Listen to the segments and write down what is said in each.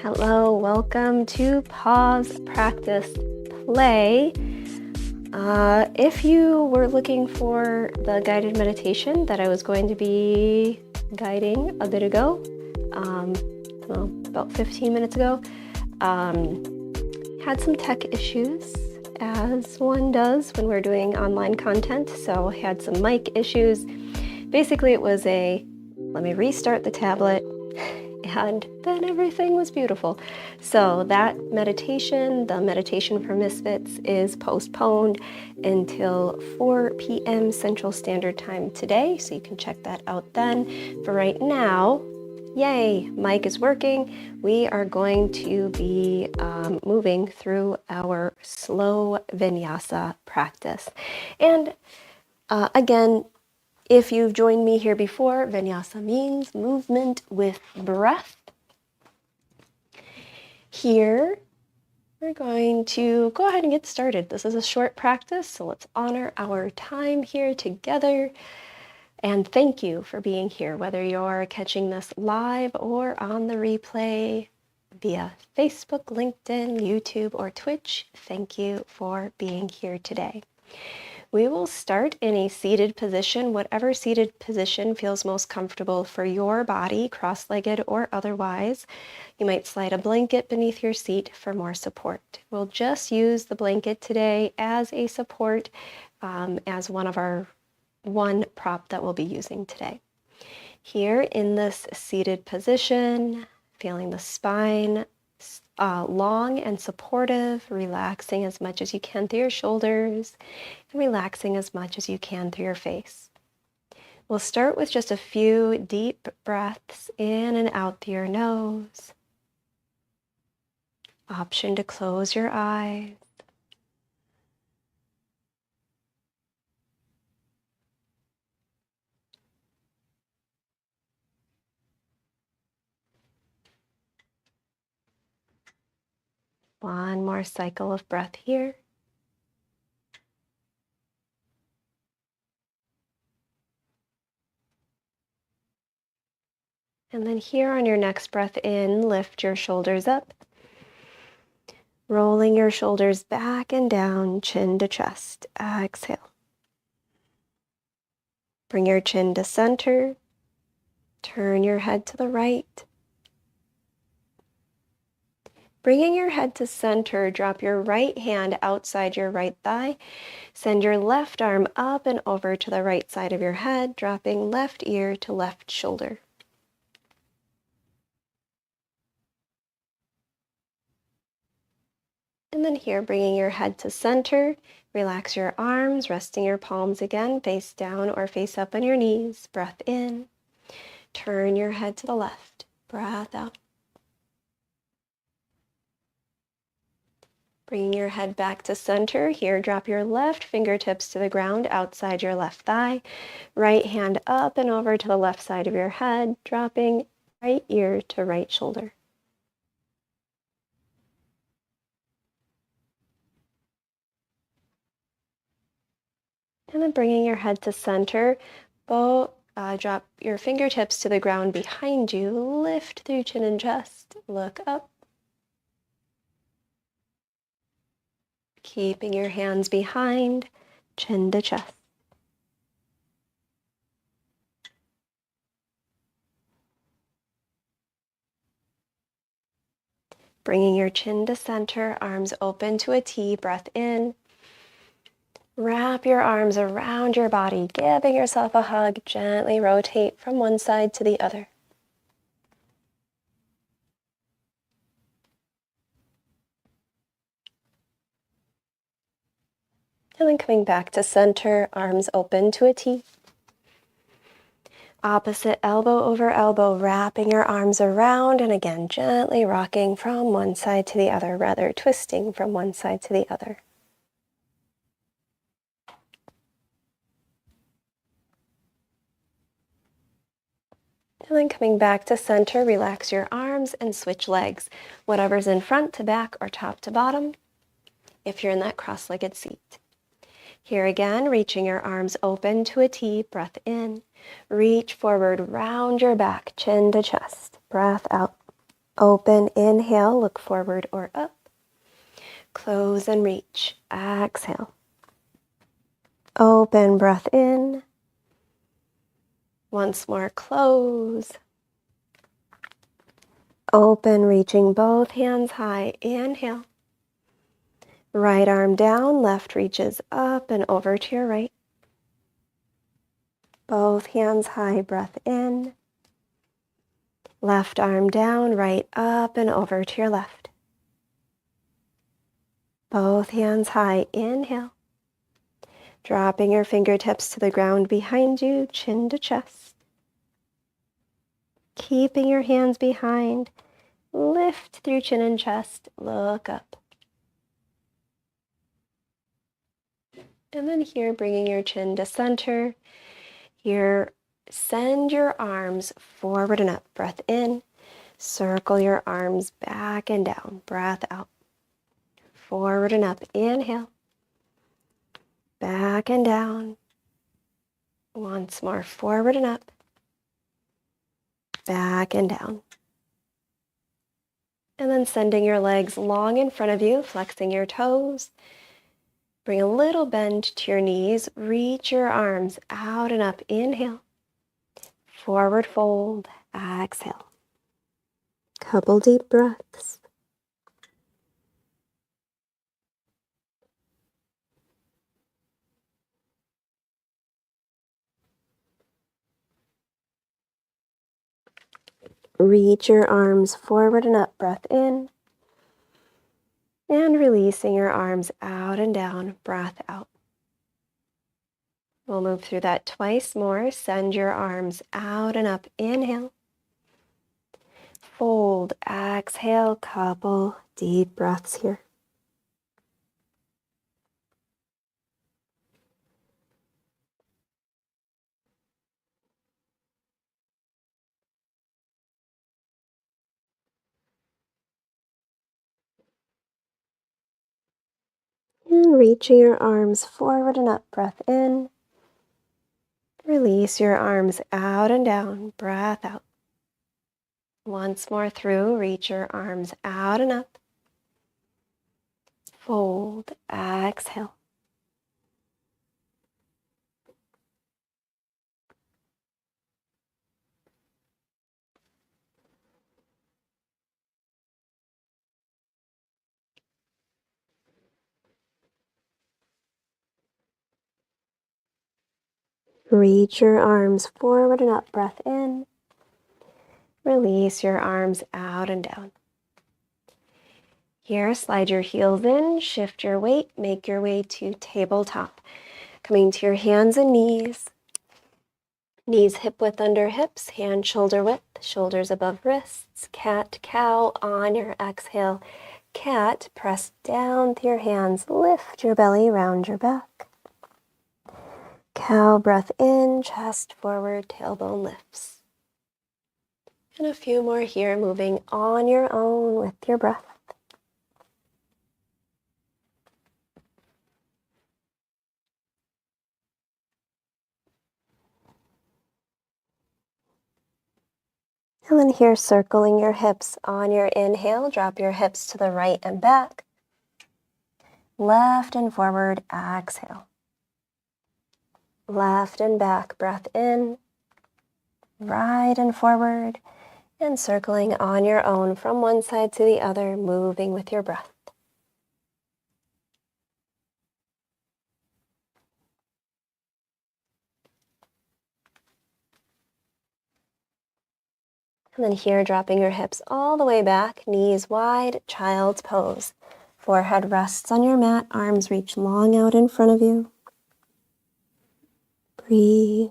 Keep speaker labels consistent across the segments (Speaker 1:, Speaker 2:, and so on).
Speaker 1: Hello, welcome to Pause, Practice, Play. If you were looking for the guided meditation that I was going to be guiding a bit ago, about 15 minutes ago, had some tech issues, as one does when we're doing online content, so I had some mic issues. Basically, it was let me restart the tablet, and then everything was beautiful. So that meditation, the meditation for Misfits, is postponed until 4 p.m. Central Standard Time today, so you can check that out then. For right now, yay, mic is working. We are going to be moving through our slow Vinyasa practice. And again, if you've joined me here before, Vinyasa means movement with breath. Here, we're going to go ahead and get started. This is a short practice, so let's honor our time here together. And thank you for being here, whether you're catching this live or on the replay via Facebook, LinkedIn, YouTube, or Twitch. Thank you for being here today. We will start in a seated position, whatever seated position feels most comfortable for your body, cross-legged or otherwise. You might slide a blanket beneath your seat for more support. We'll just use the blanket today as a support, as one prop that we'll be using today. Here in this seated position, feeling the spine long and supportive, relaxing as much as you can through your shoulders, and relaxing as much as you can through your face. We'll start with just a few deep breaths in and out through your nose. Option to close your eyes. One more cycle of breath here. And then here on your next breath in, lift your shoulders up, rolling your shoulders back and down, chin to chest. Exhale. Bring your chin to center. Turn your head to the right. Bringing your head to center, drop your right hand outside your right thigh. Send your left arm up and over to the right side of your head, dropping left ear to left shoulder. And then here, bringing your head to center, relax your arms, resting your palms again, face down or face up on your knees. Breath in. Turn your head to the left. Breath out. Bringing your head back to center. Here, drop your left fingertips to the ground outside your left thigh. Right hand up and over to the left side of your head, dropping right ear to right shoulder. And then bringing your head to center, drop your fingertips to the ground behind you. Lift through chin and chest. Look up. Keeping your hands behind, chin to chest. Bringing your chin to center, arms open to a T, breath in. Wrap your arms around your body, giving yourself a hug. Gently rotate from one side to the other. And then coming back to center, arms open to a T. Opposite elbow over elbow, wrapping your arms around, and again, gently rocking from one side to the other, rather twisting from one side to the other. And then coming back to center, relax your arms and switch legs, whatever's in front to back or top to bottom, if you're in that cross-legged seat. Here again, reaching your arms open to a T, breath in. Reach forward, round your back, chin to chest. Breath out. Open, inhale, look forward or up. Close and reach. Exhale. Open, breath in. Once more, close. Open, reaching both hands high. Inhale. Right arm down, left reaches up and over to your right. Both hands high, breath in. Left arm down, right up and over to your left. Both hands high, inhale. Dropping your fingertips to the ground behind you, chin to chest. Keeping your hands behind, lift through chin and chest, look up. And then here, bringing your chin to center. Here, send your arms forward and up. Breath in. Circle your arms back and down. Breath out. Forward and up. Inhale. Back and down. Once more. Forward and up. Back and down. And then sending your legs long in front of you, flexing your toes. Bring a little bend to your knees. Reach your arms out and up. Inhale. Forward fold. Exhale. Couple deep breaths. Reach your arms forward and up. Breath in. And releasing your arms out and down. Breath out. We'll move through that twice more. Send your arms out and up. Inhale. Fold. Exhale. Couple deep breaths here. And reaching your arms forward and up. Breath in. Release your arms out and down. Breath out. Once more through. Reach your arms out and up. Fold. Exhale. Reach your arms forward and up. Breath in. Release your arms out and down. Here, slide your heels in, shift your weight, make your way to tabletop. Coming to your hands and knees. Knees hip width under hips, hand shoulder width, shoulders above wrists. Cat, cow on your exhale. Cat, press down with your hands, lift your belly, round your back. Cow, breath in, chest forward, tailbone lifts. And a few more here, moving on your own with your breath. And then here, circling your hips on your inhale, drop your hips to the right and back. Left and forward, exhale. Left and back, breath in. Right and forward. And circling on your own from one side to the other, moving with your breath. And then here, dropping your hips all the way back, knees wide, child's pose. Forehead rests on your mat, arms reach long out in front of you. Breathe.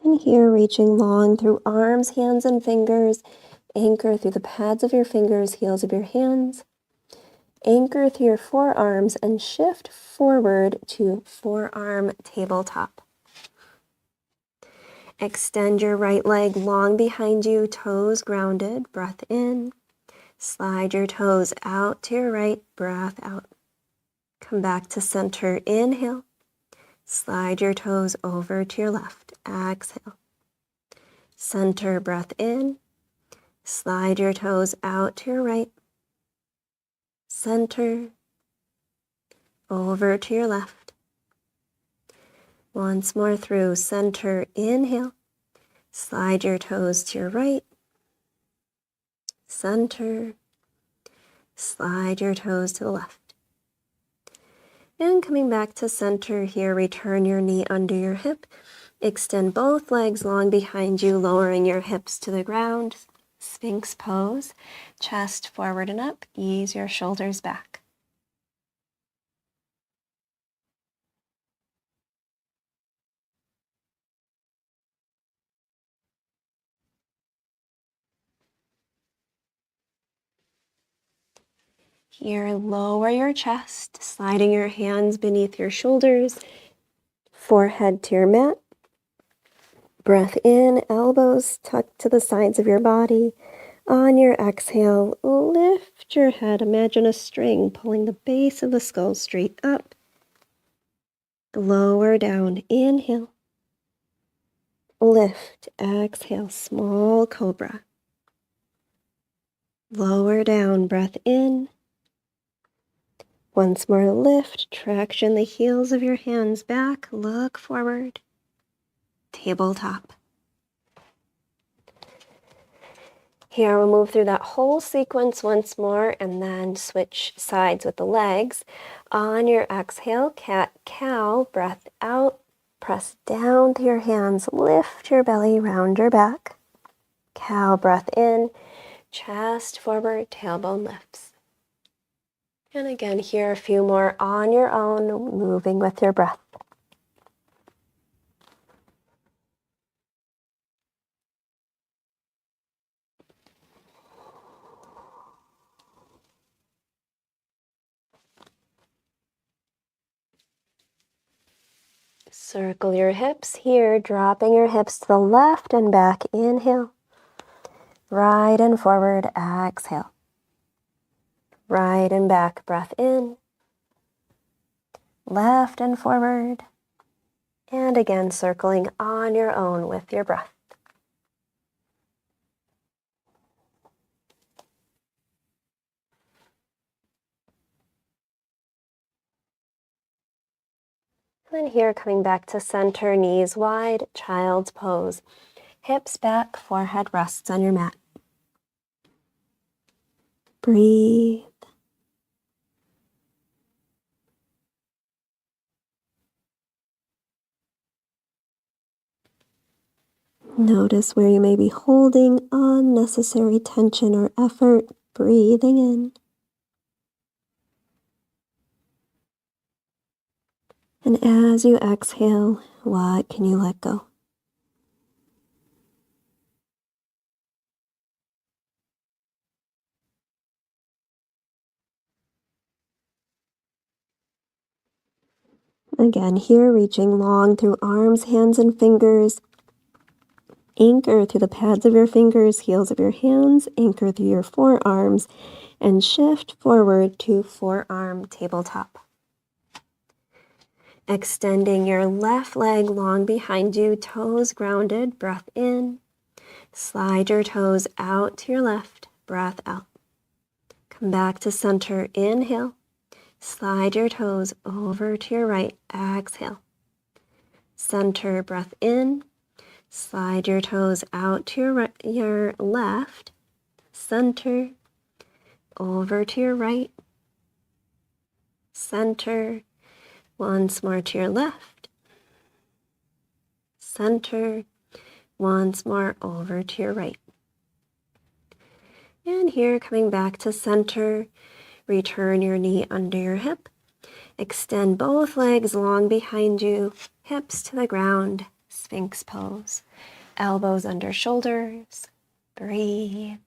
Speaker 1: And here, reaching long through arms, hands, and fingers. Anchor through the pads of your fingers, heels of your hands. Anchor through your forearms and shift forward to forearm tabletop. Extend your right leg long behind you, toes grounded, breath in. Slide your toes out to your right, breath out. Come back to center, inhale. Slide your toes over to your left, exhale. Center, breath in. Slide your toes out to your right. Center, over to your left. Once more through center, inhale. Slide your toes to your right. Center, slide your toes to the left. And coming back to center here, return your knee under your hip. Extend both legs long behind you, lowering your hips to the ground. Sphinx pose, chest forward and up, ease your shoulders back. Here, lower your chest, sliding your hands beneath your shoulders, forehead to your mat. Breath in, elbows tucked to the sides of your body. On your exhale, lift your head. Imagine a string pulling the base of the skull straight up. Lower down, inhale. Lift, exhale, small cobra. Lower down, breath in. Once more, lift, traction the heels of your hands back, look forward. Tabletop. Here we'll move through that whole sequence once more and then switch sides with the legs. On your exhale, cat-cow, breath out. Press down to your hands, lift your belly, round your back. Cow, breath in, chest forward, tailbone lifts. And again, here a few more on your own, moving with your breath. Circle your hips here, dropping your hips to the left and back. Inhale. Right and forward, exhale. Right and back, breath in. Left and forward. And again, circling on your own with your breath. And then here, coming back to center, knees wide, child's pose. Hips back, forehead rests on your mat. Breathe. Notice where you may be holding unnecessary tension or effort, breathing in. And as you exhale, what can you let go? Again, here reaching long through arms, hands, and fingers. Anchor through the pads of your fingers, heels of your hands, anchor through your forearms, and shift forward to forearm tabletop. Extending your left leg long behind you, toes grounded, breath in. Slide your toes out to your left, breath out. Come back to center, inhale. Slide your toes over to your right, exhale. Center, breath in. Slide your toes out to your left, center, over to your right, center, once more to your left, center, once more over to your right. And here, coming back to center, return your knee under your hip. Extend both legs long behind you, hips to the ground, Sphinx pose. Elbows under shoulders, breathe.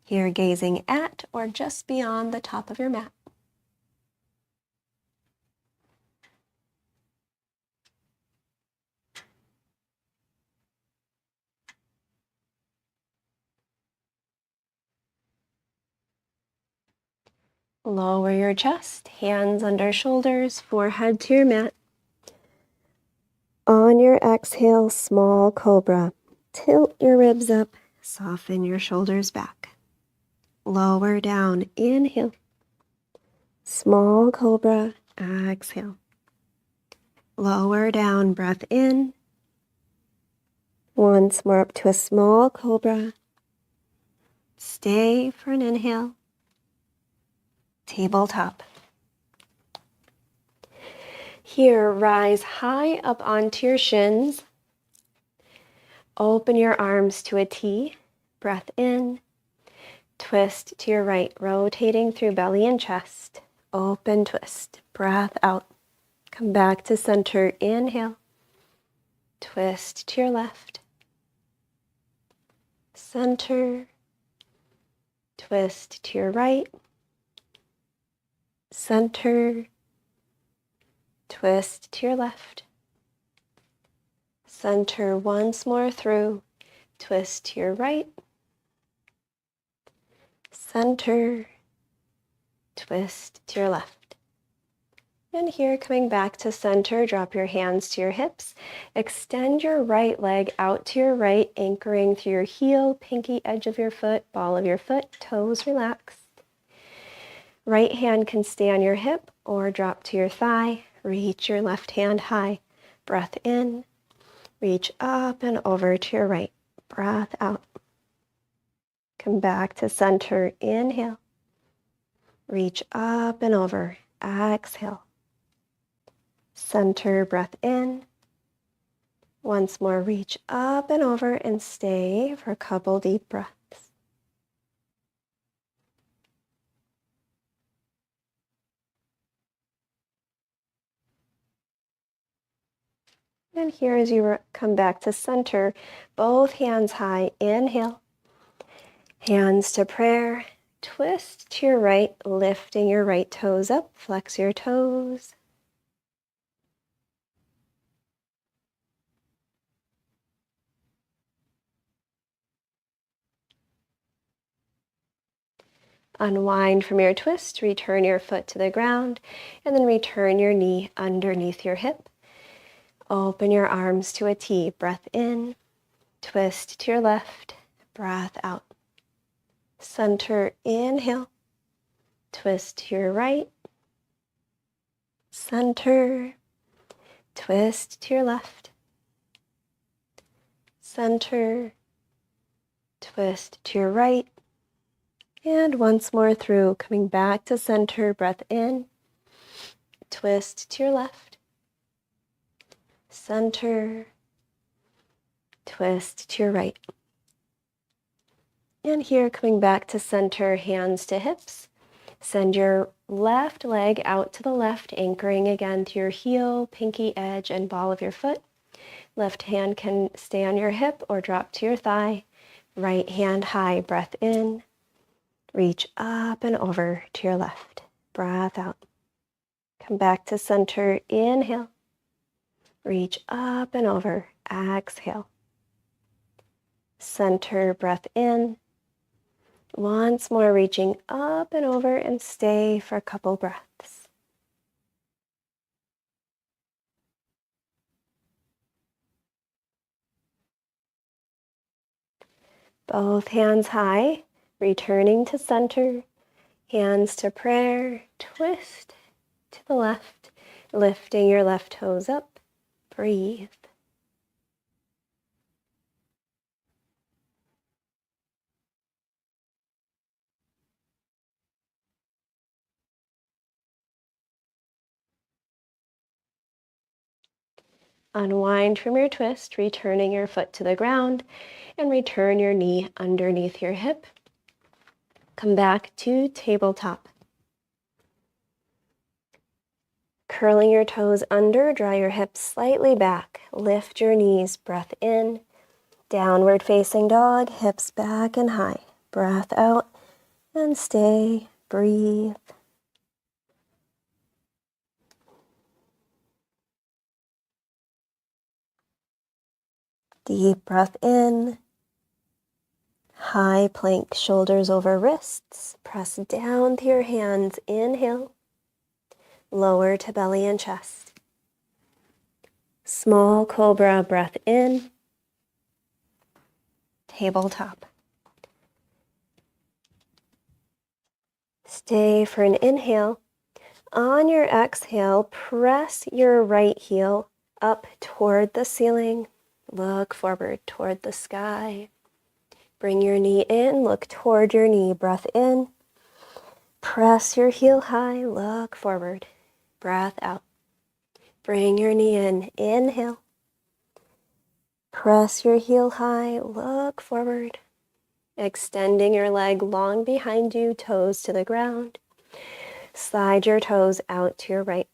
Speaker 1: Here, gazing at or just beyond the top of your mat. Lower your chest, hands under shoulders, forehead to your mat. On your exhale, small cobra. Tilt your ribs up, soften your shoulders back. Lower down, inhale. Small cobra, exhale. Lower down, breath in. Once more up to a small cobra. Stay for an inhale. Tabletop. Here, rise high up onto your shins. Open your arms to a T. Breath in. Twist to your right, rotating through belly and chest. Open twist. Breath out. Come back to center. Inhale. Twist to your left. Center. Twist to your right. Center. Twist to your left. Center once more through. Twist to your right. Center. Twist to your left. And here, coming back to center, drop your hands to your hips. Extend your right leg out to your right, anchoring through your heel, pinky edge of your foot, ball of your foot, toes relaxed. Right hand can stay on your hip or drop to your thigh. Reach your left hand high. Breath in. Reach up and over to your right. Breath out. Come back to center. Inhale. Reach up and over. Exhale. Center, breath in. Once more, reach up and over and stay for a couple deep breaths. And here, as you come back to center, both hands high, inhale. Hands to prayer, twist to your right, lifting your right toes up, flex your toes. Unwind from your twist, return your foot to the ground, and then return your knee underneath your hip. Open your arms to a T, breath in, twist to your left, breath out. Center, inhale, twist to your right, center, twist to your left, center, twist to your right, and once more through, coming back to center, breath in, twist to your left, center, twist to your right. And here, coming back to center, hands to hips. Send your left leg out to the left, anchoring again to your heel, pinky edge, and ball of your foot. Left hand can stay on your hip or drop to your thigh. Right hand high, breath in. Reach up and over to your left. Breath out. Come back to center, inhale. Reach up and over, exhale. Center, breath in. Once more, reaching up and over and stay for a couple breaths. Both hands high, returning to center, hands to prayer, twist to the left, lifting your left toes up, breathe. Unwind from your twist, returning your foot to the ground, and return your knee underneath your hip. Come back to tabletop. Curling your toes under, draw your hips slightly back. Lift your knees, breath in. Downward facing dog, hips back and high. Breath out and stay, breathe. Deep breath in. High plank, shoulders over wrists. Press down through your hands. Inhale. Lower to belly and chest. Small cobra breath in. Tabletop. Stay for an inhale. On your exhale, press your right heel up toward the ceiling. Look forward toward the sky. Bring your knee in, look toward your knee, breath in. Press your heel high, look forward, breath out. Bring your knee in, inhale. Press your heel high, look forward. Extending your leg long behind you, toes to the ground. Slide your toes out to your right.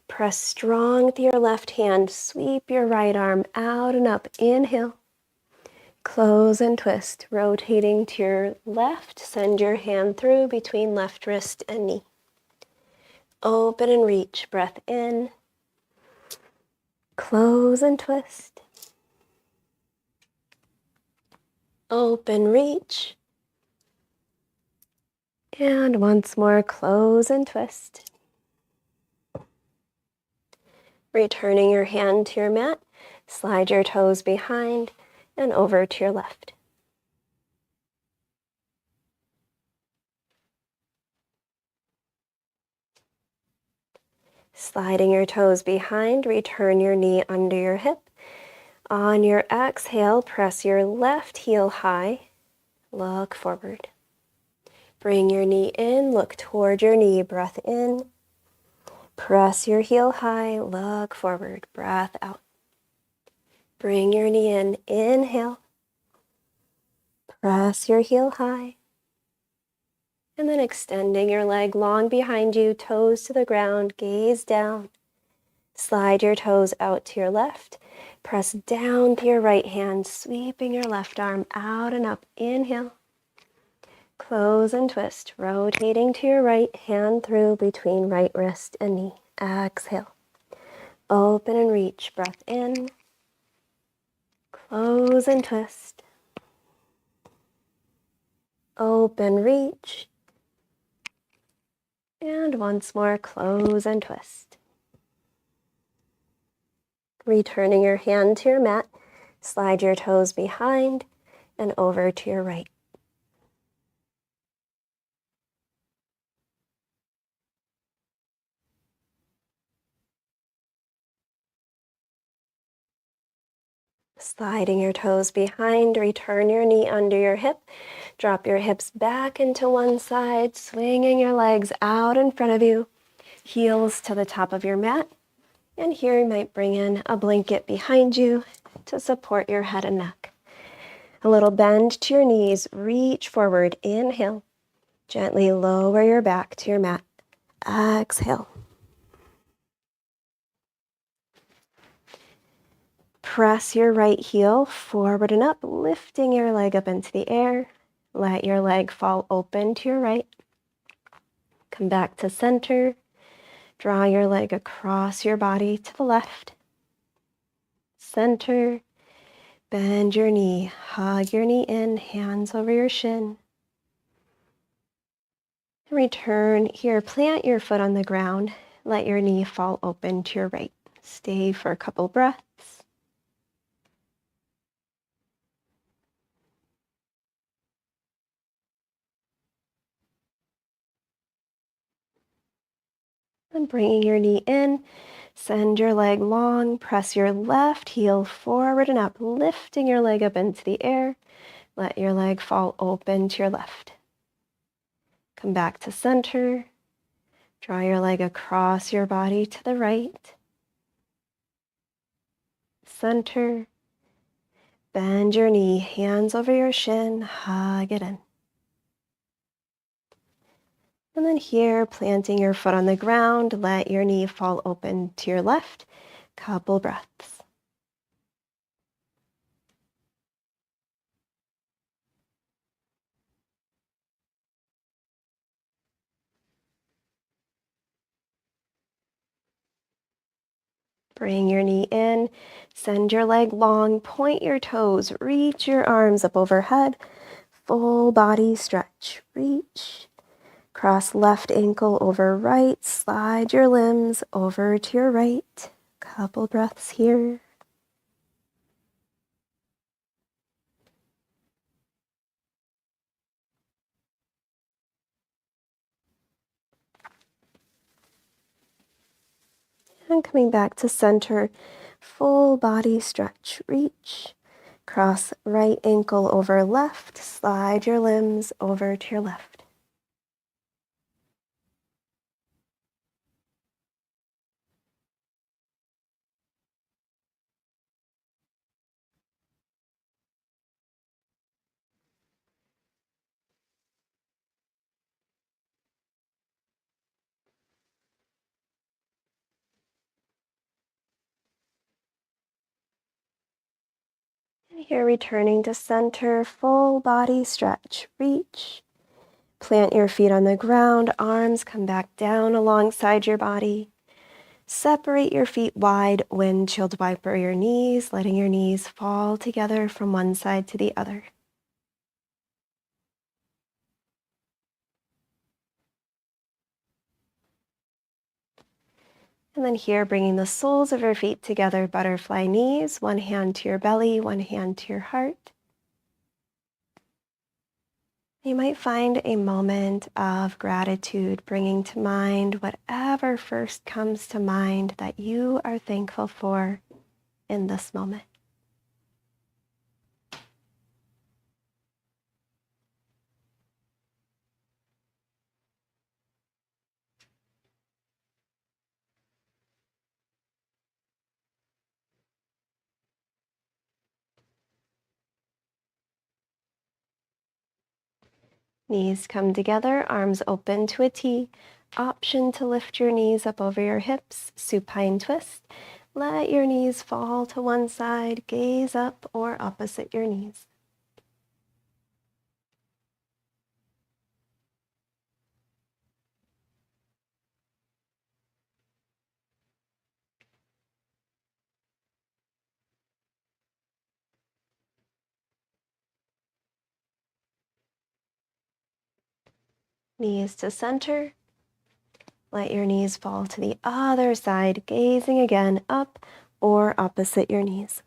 Speaker 1: Press strong with your left hand, sweep your right arm out and up, inhale. Close and twist, rotating to your left. Send your hand through between left wrist and knee. Open and reach, breath in. Close and twist. Open, reach. And once more, close and twist. Returning your hand to your mat, slide your toes behind and over to your left. Sliding your toes behind, return your knee under your hip. On your exhale, press your left heel high, look forward. Bring your knee in, look toward your knee, breath in. Press your heel high, look forward, breath out. Bring your knee in, inhale. Press your heel high. And then extending your leg long behind you, toes to the ground, gaze down. Slide your toes out to your left. Press down with your right hand, sweeping your left arm out and up. Inhale. Close and twist, rotating to your right, hand through between right wrist and knee. Exhale. Open and reach, breath in. Close and twist. Open, reach. And once more, close and twist. Returning your hand to your mat, slide your toes behind and over to your right. Sliding your toes behind, return your knee under your hip. Drop your hips back into one side, swinging your legs out in front of you, heels to the top of your mat. And here you might bring in a blanket behind you to support your head and neck. A little bend to your knees, reach forward, inhale. Gently lower your back to your mat. Exhale. Press your right heel forward and up, lifting your leg up into the air. Let your leg fall open to your right. Come back to center. Draw your leg across your body to the left. Center. Bend your knee. Hug your knee in, hands over your shin. Return here. Plant your foot on the ground. Let your knee fall open to your right. Stay for a couple breaths. And bringing your knee in, send your leg long, press your left heel forward and up, lifting your leg up into the air. Let your leg fall open to your left. Come back to center. Draw your leg across your body to the right. Center. Bend your knee, hands over your shin, hug it in. And then here, planting your foot on the ground, let your knee fall open to your left. Couple breaths. Bring your knee in, send your leg long, point your toes, reach your arms up overhead. full body stretch. Reach. Cross left ankle over right. Slide your limbs over to your right. Couple breaths here. And coming back to center, full body stretch. Reach. Cross right ankle over left. Slide your limbs over to your left. And here, returning to center, full body stretch. Reach. Plant your feet on the ground, arms come back down alongside your body. Separate your feet wide, windshield wiper your knees, letting your knees fall together from one side to the other. And then here, bringing the soles of your feet together, butterfly knees, one hand to your belly, one hand to your heart. You might find a moment of gratitude, bringing to mind whatever first comes to mind that you are thankful for in this moment. Knees come together, arms open to a T. Option to lift your knees up over your hips, supine twist. Let your knees fall to one side, gaze up or opposite your knees. Knees to center. Let your knees fall to the other side, gazing again up or opposite your knees.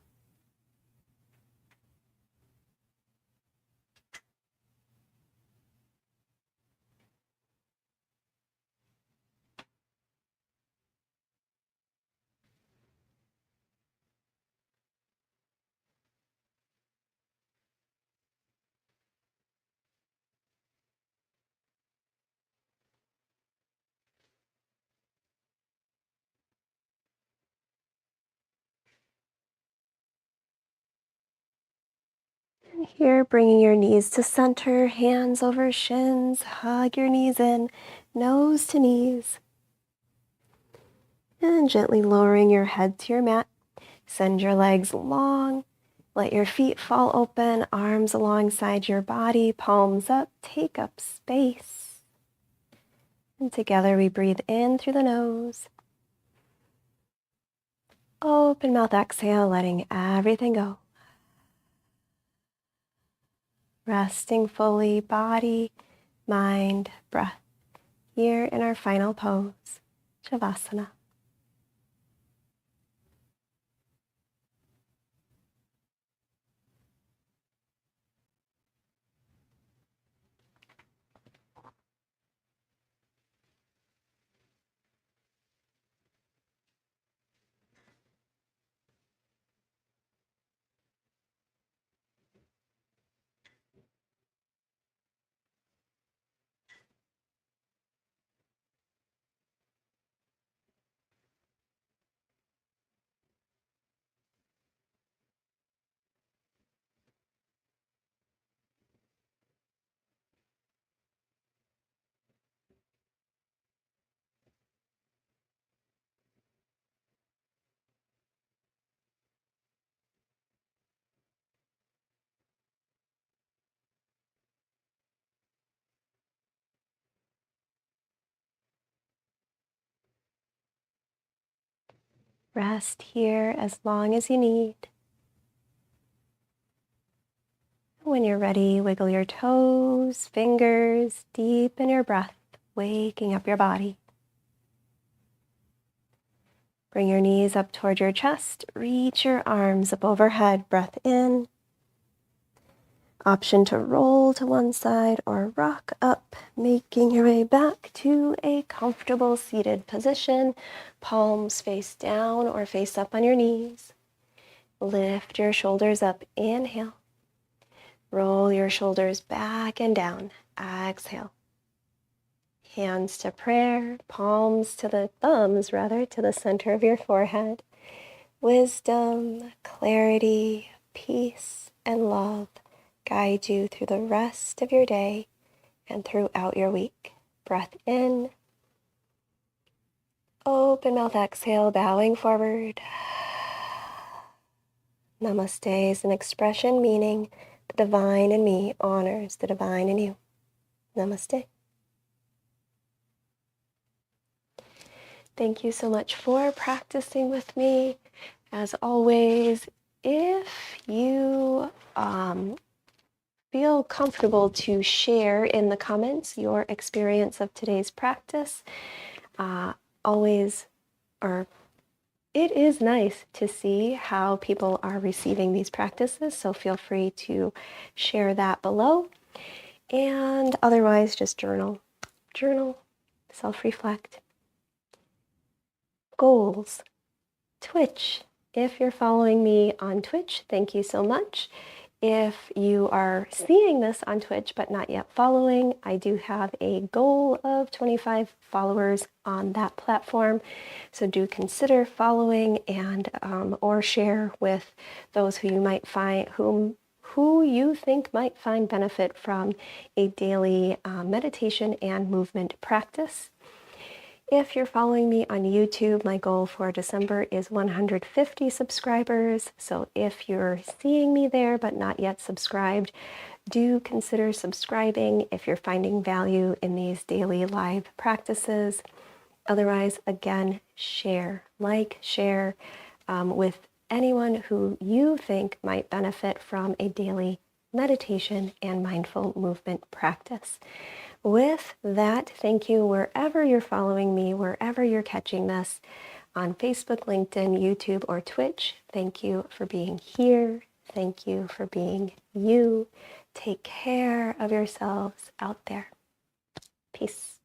Speaker 1: And here, bringing your knees to center, hands over shins, hug your knees in, nose to knees. And gently lowering your head to your mat. Send your legs long. Let your feet fall open, arms alongside your body, palms up, take up space. And together we breathe in through the nose. Open mouth exhale, letting everything go. Resting fully, body, mind, breath, here in our final pose, Shavasana. Rest here as long as you need. When you're ready, wiggle your toes, fingers, deepen your breath, waking up your body. Bring your knees up toward your chest, reach your arms up overhead, breath in. Option to roll to one side or rock up, making your way back to a comfortable seated position. Palms face down or face up on your knees. Lift your shoulders up, inhale. Roll your shoulders back and down, exhale. Hands to prayer, palms to the thumbs, to the center of your forehead. Wisdom, clarity, peace, and love guide you through the rest of your day and throughout your week. Breath in. Open mouth, exhale, bowing forward. Namaste is an expression meaning the divine in me honors the divine in you. Namaste. Thank you so much for practicing with me. As always, if you feel comfortable to share in the comments your experience of today's practice, it is nice to see how people are receiving these practices, so feel free to share that below. And otherwise, just journal, self-reflect. Goals. Twitch. If you're following me on Twitch, thank you so much. If you are seeing this on Twitch but not yet following, I do have a goal of 25 followers on that platform. So do consider following and or share with those who you might find who you think might find benefit from a daily meditation and movement practice. If you're following me on YouTube, my goal for December is 150 subscribers. So if you're seeing me there but not yet subscribed, do consider subscribing if you're finding value in these daily live practices. Otherwise, again, share with anyone who you think might benefit from a daily meditation and mindful movement practice. With that, thank you wherever you're following me, wherever you're catching this, on Facebook, LinkedIn, YouTube, or Twitch. Thank you for being here. Thank you for being you. Take care of yourselves out there. Peace.